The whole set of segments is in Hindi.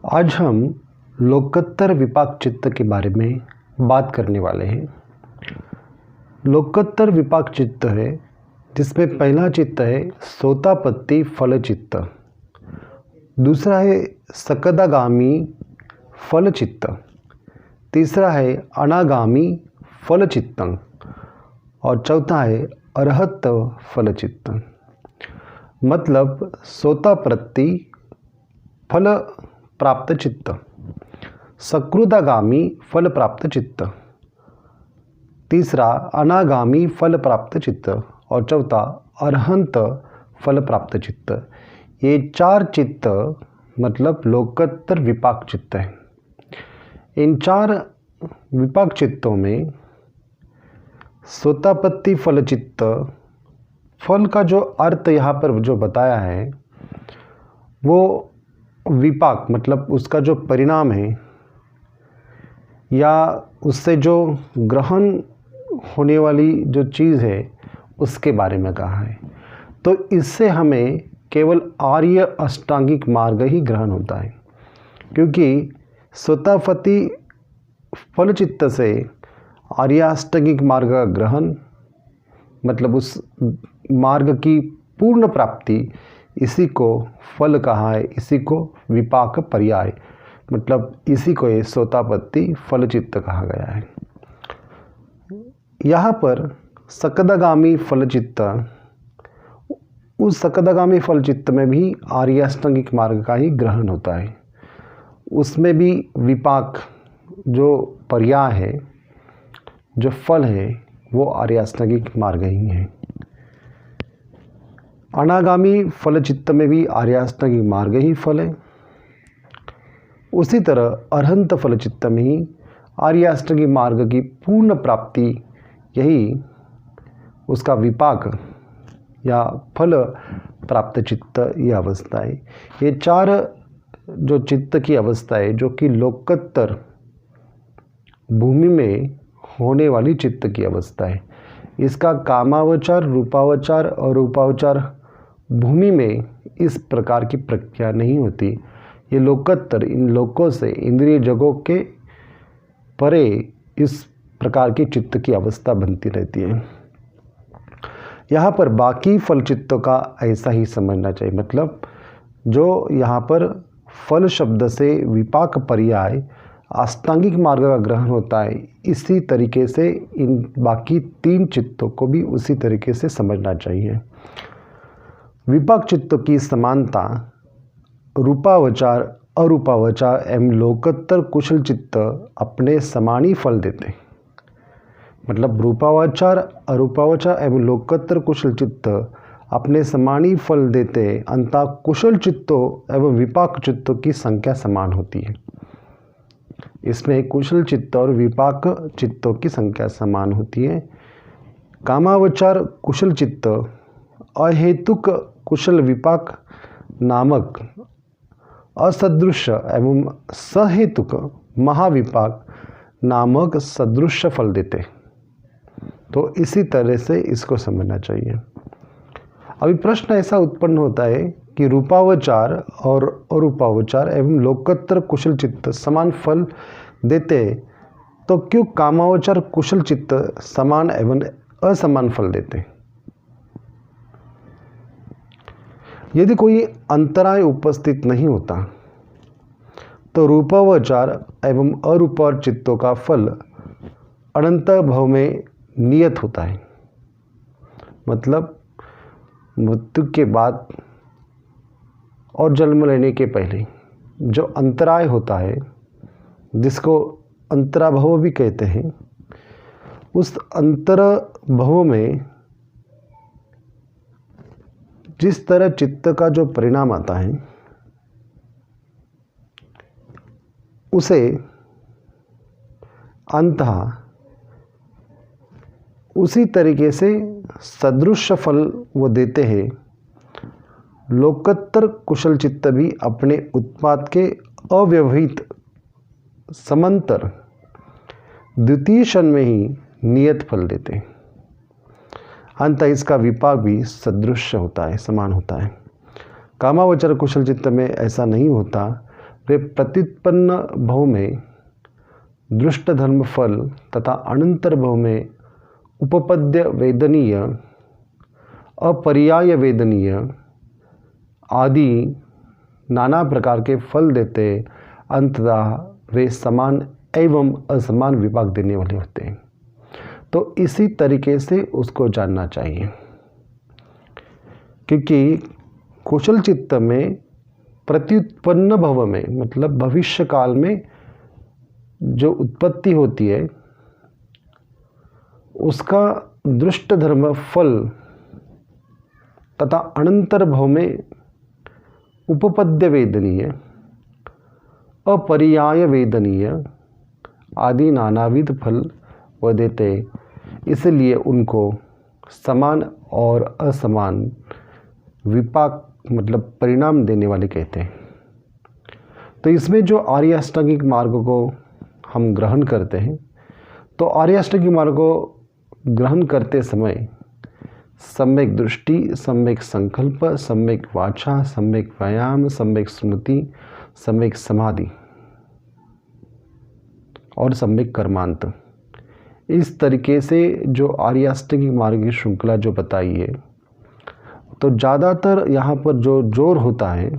आज हम लोकोत्तर विपाक चित्त के बारे में बात करने वाले हैं। लोकोत्तर विपाक चित्त है जिसमें पहला चित्त है सोतापत्ति फल चित्त, दूसरा है सकदागामी फल चित्त, तीसरा है अनागामी फल चित्त और चौथा है अरहत फल चित्त। मतलब सोतापत्ति फल प्राप्त चित्त, सकृदागामी फल प्राप्त चित्त, तीसरा अनागामी फल प्राप्त चित्त और चौथा अरहंत फल प्राप्त चित्त। ये चार चित्त मतलब लोकोत्तर विपाक चित्त है। इन चार विपाक चित्तों में सोतापत्ति फल चित्त, फल का जो अर्थ यहाँ पर जो बताया है वो विपाक मतलब उसका जो परिणाम है या उससे जो ग्रहण होने वाली जो चीज़ है उसके बारे में कहा है। तो इससे हमें केवल आर्य अष्टांगिक मार्ग ही ग्रहण होता है, क्योंकि सोतापत्ति फल चित्त से आर्य अष्टांगिक मार्ग का ग्रहण मतलब उस मार्ग की पूर्ण प्राप्ति, इसी को फल कहा है, इसी को विपाक पर्याय मतलब इसी को ये सोतापत्ति फल चित्त कहा गया है। यहाँ पर सकदागामी फल चित्त, उस सकदागामी फल चित्त में भी आर्य अष्टांगिक मार्ग का ही ग्रहण होता है। उसमें भी विपाक जो पर्याय है, जो फल है वो आर्य अष्टांगिक मार्ग ही है। अनागामी फल चित्त में भी आर्य अष्टांगिक मार्ग ही फल है। उसी तरह अरहंत फल चित्त में ही आर्य अष्टांगिक मार्ग की पूर्ण प्राप्ति, यही उसका विपाक या फल प्राप्त चित्त यह अवस्था है। ये चार जो चित्त की अवस्था है जो कि लोकोत्तर भूमि में होने वाली चित्त की अवस्था है। इसका कामावचार, रूपावचार और रूपावचार भूमि में इस प्रकार की प्रक्रिया नहीं होती। ये लोकोत्तर इन लोकों से, इंद्रिय जगों के परे इस प्रकार की चित्त की अवस्था बनती रहती है। यहाँ पर बाकी फल चित्तों का ऐसा ही समझना चाहिए। मतलब जो यहाँ पर फल शब्द से विपाक पर्याय अष्टांगिक मार्ग का ग्रहण होता है, इसी तरीके से इन बाकी तीन चित्तों को भी उसी तरीके से समझना चाहिए। विपाक चित्तों की समानता रूपावचार, अरूपावचार एवं लोकोत्तर कुशल चित्त अपने समान ही फल देते हैं। मतलब रूपावचार, अरूपावचार एवं लोकोत्तर कुशल चित्त अपने समान ही फल देते, अंततः कुशल चित्तों एवं विपाक चित्तों की संख्या समान होती है। इसमें कुशल चित्त और विपाक चित्तों की संख्या समान होती है। कामावचार कुशल चित्त अहेतुक कुशल विपाक नामक असदृश एवं सहेतुक महाविपाक नामक सदृश फल देते। तो इसी तरह से इसको समझना चाहिए। अभी प्रश्न ऐसा उत्पन्न होता है कि रूपावचार और अरूपावचार एवं लोकोत्तर कुशल चित्त समान फल देते, तो क्यों कामावचार कुशल चित्त समान एवं असमान फल देते? यदि कोई अंतराय उपस्थित नहीं होता तो रूपावचार एवं अरूपावचार चित्तों का फल अनंत भव में नियत होता है। मतलब मृत्यु के बाद और जन्म लेने के पहले जो अंतराय होता है, जिसको अंतराभव भी कहते हैं, उस अंतराभव में जिस तरह चित्त का जो परिणाम आता है उसे अंततः उसी तरीके से सदृश फल वो देते हैं। लोकोत्तर कुशल चित्त भी अपने उत्पाद के अव्यवहित समांतर द्वितीय क्षण में ही नियत फल देते हैं। अंततः इसका विपाक भी सदृश होता है, समान होता है। कामावचर कुशल चित्त में ऐसा नहीं होता, वे प्रत्युत्पन्न भव में दृष्ट धर्म फल तथा अनंतर भव में उपपद्य वेदनीय, अपर्याय वेदनीय आदि नाना प्रकार के फल देते, अंततः वे समान एवं असमान विपाक देने वाले होते हैं। तो इसी तरीके से उसको जानना चाहिए, क्योंकि कुशल चित्त में प्रत्युत्पन्न भव में मतलब भविष्य काल में जो उत्पत्ति होती है उसका दृष्ट धर्म फल तथा अनंतर भव में उपपद्य वेदनीय, अपर्याय वेदनीय आदि नानाविध फल वह देते, इसलिए उनको समान और असमान विपाक मतलब परिणाम देने वाले कहते हैं। तो इसमें जो आर्य अष्टांगिक मार्ग को हम ग्रहण करते हैं, तो आर्य अष्टांगिक मार्ग को ग्रहण करते समय सम्यक दृष्टि, सम्यक संकल्प, सम्यक वाचा, सम्यक व्यायाम, सम्यक स्मृति, सम्यक समाधि और सम्यक कर्मांत, इस तरीके से जो आर्य अष्टांगिक मार्ग की श्रृंखला जो बताई है, तो ज़्यादातर यहाँ पर जो जोर होता है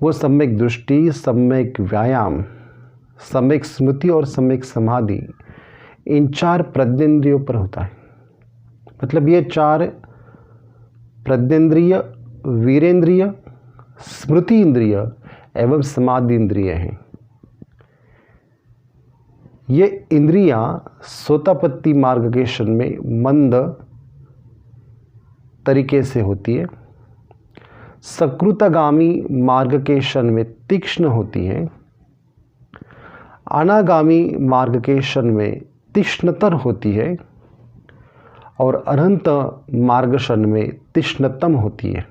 वो सम्यक दृष्टि, सम्यक व्यायाम, सम्यक स्मृति और सम्यक समाधि, इन 4 प्रज्ञेंद्रियों पर होता है। मतलब ये 4 प्रज्ञेंद्रिय, वीरेंद्रिय, स्मृति इंद्रिय एवं समाधि इंद्रिय हैं। ये इंद्रियां सोतापत्ति मार्ग के क्षण में मंद तरीके से होती है, सकृतगामी मार्ग के क्षण में तीक्ष्ण होती है, अनागामी मार्ग के क्षण में तीक्ष्णतर होती है और अनंत मार्ग क्षण में तीक्ष्णतम होती है।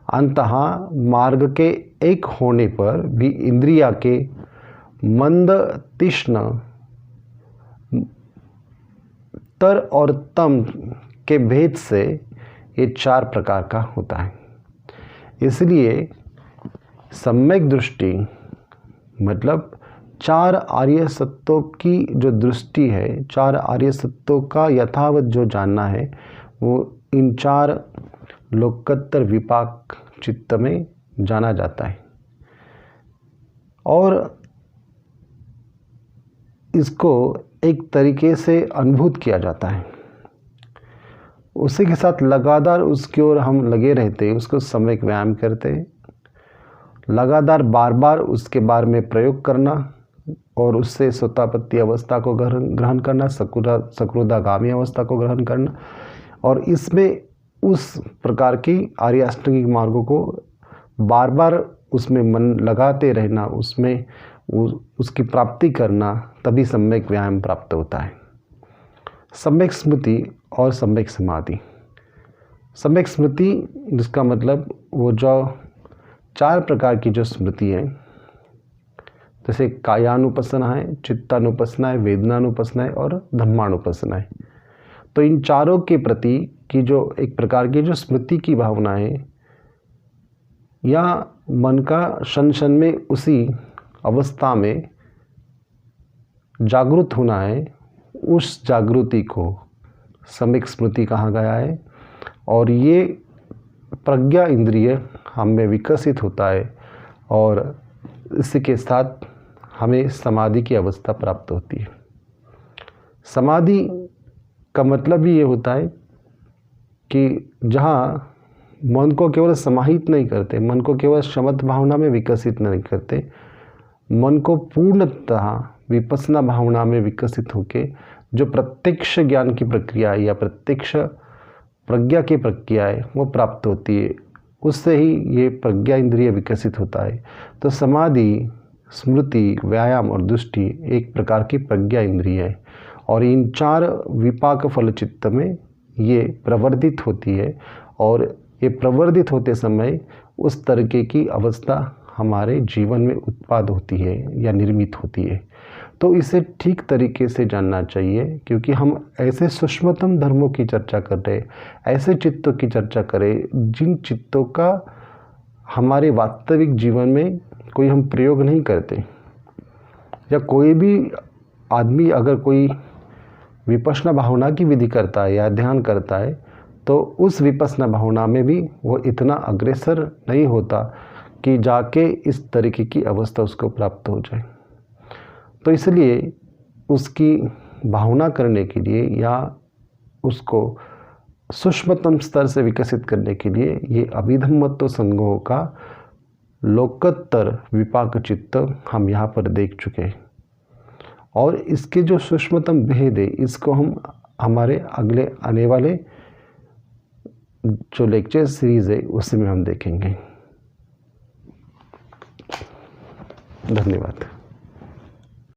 अंततः मार्ग के एक होने पर भी इंद्रिया के मंद, तीक्ष्ण, तर और तम के भेद से ये 4 प्रकार का होता है। इसलिए सम्यक दृष्टि मतलब 4 आर्य सत्यों की जो दृष्टि है, 4 आर्य सत्यों का यथावत जो जानना है, वो इन 4 लोकोत्तर विपाक चित्त में जाना जाता है और इसको एक तरीके से अनुभूत किया जाता है। उसी के साथ लगातार उसकी ओर हम लगे रहते हैं, उसको सम्यक व्यायाम करते हैं, लगातार बार बार उसके बारे में प्रयोग करना और उससे सोतापत्ति अवस्था को ग्रहण करना, सकृदागामी अवस्था को ग्रहण करना, और इसमें उस प्रकार की आर्य अष्टांगिक मार्गों को बार बार उसमें मन लगाते रहना, उसमें उसकी प्राप्ति करना, तभी सम्यक व्यायाम प्राप्त होता है। सम्यक स्मृति और सम्यक समाधि। सम्यक स्मृति जिसका मतलब वो जो 4 प्रकार की जो स्मृति है, जैसे कायानुपसना है, चित्तानुपसना है, वेदनानुपसना है और धम्मानुपसना है। तो इन चारों के प्रति की जो एक प्रकार की जो स्मृति की भावना है या मन का क्षण क्षण में उसी अवस्था में जागृत होना है, उस जागृति को सम्यक स्मृति कहा गया है। और ये प्रज्ञा इंद्रिय हम में विकसित होता है और इसी के साथ हमें समाधि की अवस्था प्राप्त होती है। समाधि का मतलब ही ये होता है कि जहाँ मन को केवल समाहित नहीं करते, मन को केवल शमत भावना में विकसित नहीं करते, मन को पूर्णतः विपස්සना भावना में विकसित होके जो प्रत्यक्ष ज्ञान की प्रक्रिया या प्रत्यक्ष प्रज्ञा की प्रक्रिया है वो प्राप्त होती है, उससे ही ये प्रज्ञा इंद्रिय विकसित होता है। तो समाधि, स्मृति, व्यायाम और दृष्टि एक प्रकार की प्रज्ञा इंद्रिय है और इन 4 विपाक फल चित्त में ये प्रवर्धित होती है और ये प्रवर्धित होते समय उस तरीके की अवस्था हमारे जीवन में उत्पाद होती है या निर्मित होती है। तो इसे ठीक तरीके से जानना चाहिए, क्योंकि हम ऐसे सूक्ष्मतम धर्मों की चर्चा कर रहे, ऐसे चित्तों की चर्चा करें जिन चित्तों का हमारे वास्तविक जीवन में कोई हम प्रयोग नहीं करते, या कोई भी आदमी अगर कोई विपश्यना भावना की विधि करता है या ध्यान करता है तो उस विपश्यना भावना में भी वो इतना अग्रसर नहीं होता कि जाके इस तरीके की अवस्था उसको प्राप्त हो जाए। तो इसलिए उसकी भावना करने के लिए या उसको सूक्ष्मतम स्तर से विकसित करने के लिए ये अभिधम्मत्व संगोह का लोकोत्तर विपाक चित्त हम यहाँ पर देख चुके हैं, और इसके जो सूक्ष्मतम भेद है इसको हम हमारे अगले आने वाले जो लेक्चर सीरीज़ है उसमें हम देखेंगे। धन्यवाद।